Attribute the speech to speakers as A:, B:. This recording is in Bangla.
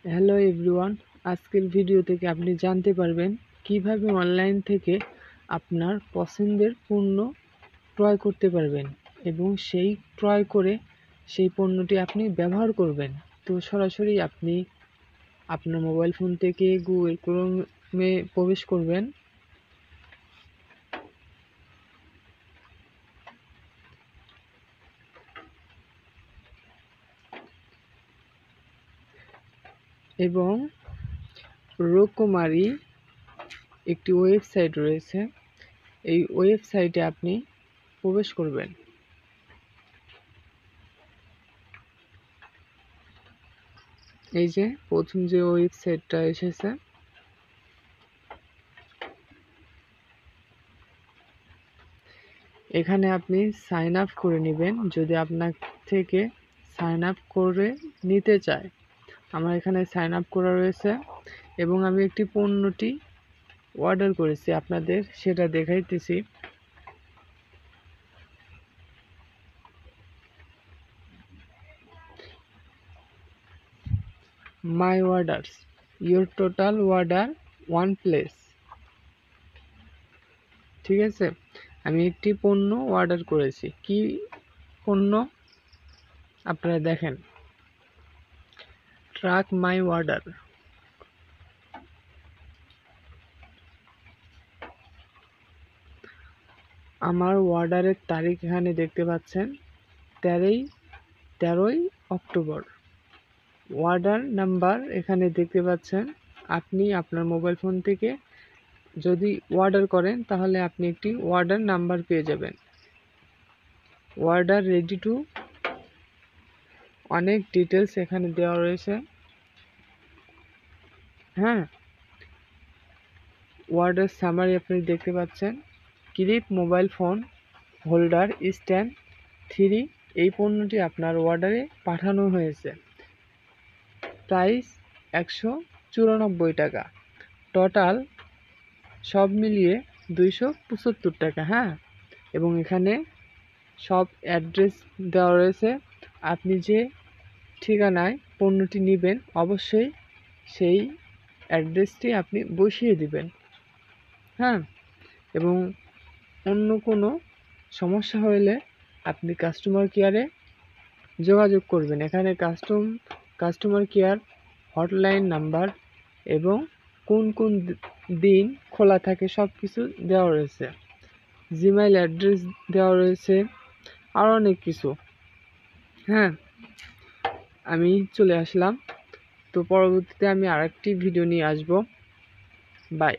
A: হ্যালো এভরিওয়ান, আজকের ভিডিও থেকে আপনি জানতে পারবেন কিভাবে অনলাইন থেকে আপনার পছন্দের পণ্য ক্রয় করতে পারবেন এবং সেই ক্রয় করে সেই পণ্যটি আপনি ব্যবহার করবেন। তো সরাসরি আপনি আপনার মোবাইল ফোন থেকে গুগল ক্রোমে প্রবেশ করবেন। এবং রকমারি একটি ওয়েবসাইট রয়েছে, এই ওয়েবসাইটে আপনি প্রবেশ করবেন। এই যে প্রথম যে ওয়েবসাইটটা এসেছে, এখানে আপনি সাইন আপ করে নেবেন যদি আপনার থেকে সাইন আপ করে নিতে চায়। আমার এখানে সাইন আপ করা রয়েছে এবং আমি একটি পণ্যটি অর্ডার করেছি, আপনাদের সেটা দেখাইতেছি। My orders, your total order one place. ঠিক আছে, আমি একটি পণ্য অর্ডার করেছি। কি পণ্য আপনারা দেখেন, ট্র্যাক মাই অর্ডার। আমার অর্ডারের তারিখ এখানে দেখতে পাচ্ছেন 13ই অক্টোবর। অর্ডার নাম্বার এখানে দেখতে পাচ্ছেন। আপনি আপনার মোবাইল ফোন থেকে যদি অর্ডার করেন তাহলে আপনি একটি অর্ডার নাম্বার পেয়ে যাবেন। অর্ডার রেডি টু, অনেক ডিটেলস এখানে দেওয়া রয়েছে। হ্যাঁ, অর্ডার সামারি আপনি দেখতে পাচ্ছেন। Clip mobile phone holder stand 3, এই পণ্যটি আপনার অর্ডারে পাঠানো হয়েছে। প্রাইস 194 টাকা, টোটাল সব মিলিয়ে 275 টাকা। হ্যাঁ, এবং এখানে সব অ্যাড্রেস দেওয়া রয়েছে। আপনি যে ঠিকানায় পণ্যটি নেবেন অবশ্যই সেই অ্যাড্রেসটি আপনি বসিয়ে দিবেন। হ্যাঁ, এবং অন্য কোনো সমস্যা হলে আপনি কাস্টমার কেয়ারে যোগাযোগ করবেন। এখানে কাস্টমার কেয়ার হটলাইন নাম্বার এবং কোন কোন দিন খোলা থাকে সব কিছু দেওয়া রয়েছে। জিমেইল অ্যাড্রেস দেওয়া রয়েছে, আর অনেক কিছু। হ্যাঁ, আমি চলে আসলাম। তো পরবর্তীতে আমি আরেকটি ভিডিও নিয়ে আসবো। বাই।